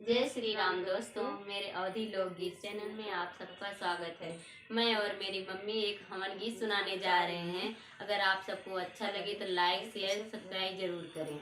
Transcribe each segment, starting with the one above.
जय श्री राम दोस्तों, मेरे अवधि लोकगीत चैनल में आप सबका स्वागत है। मैं और मेरी मम्मी एक हवन गीत सुनाने जा रहे हैं। अगर आप सबको अच्छा लगे तो लाइक शेयर सब्सक्राइब जरूर करें।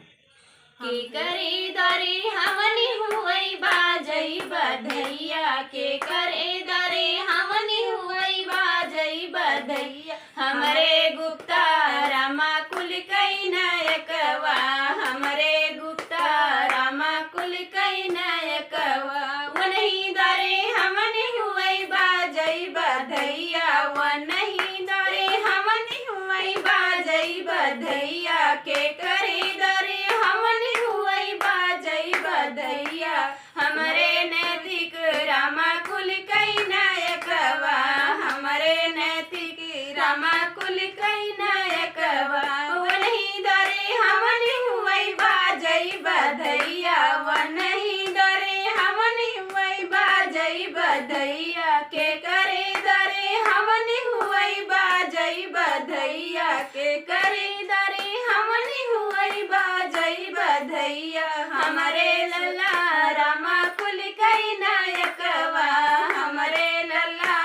के करे दरे हवनी हुई बाजई बधैया, के करे दरे हवनी हुई बाजई बधैया, हमरे गुप्ता रामा कुल कई नायकवा, हमरे गुप्ता रामा कुल कई नायकवा, वनही दरे हमनी हुई बाजई बधैया, वनही दरे हमनी हुई बाजई बधैया, के करे दरे हमनी हुई बाजई बधैया, हमरे नैतिक रामा कुल कई नायकवा, हमरे नैतिक रामा कुल कई नायकवा, वनही दरे हमनी हुई बाजई बधैया, वनही दरे हमनी हुई बाजई बधैया, के करे दरे हमनी हुई बाजई बधैया, के करे दरे हमनी हुई बाजई बधैया, हमरे लल्ला रामा कुल कई नायकवा, हमरे लल्ला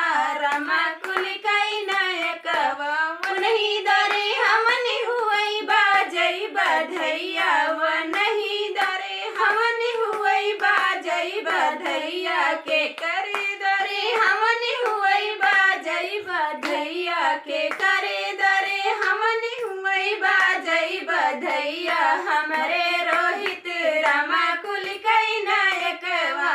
रामा कुल कई नायकवा, वनही दरे हमनी हुई बाजई बधैया, वनही दरे हमनी हुई बाजई बधैया, के करे दरे हमनी हुई बाजई बधैया, के करे दरे हमनी हुई बाजई बधैया, हमरे रोहित रामा कुल कई नायकवा,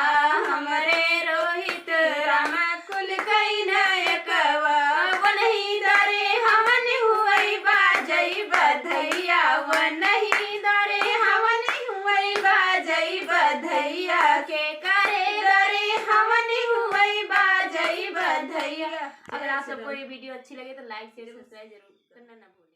हमरे रोहित रामा कुल कई नायकवा, वनही दरे हमनी हुई बाजई बधैया, वनही दरे हमनी हुई बाजई बधैया, के करे दरे हमनी हुई बाजई बधैया। अगर आप सबको ये वीडियो अच्छी लगे तो लाइक शेयर सब्सक्राइब जरूर करना ना भूलें।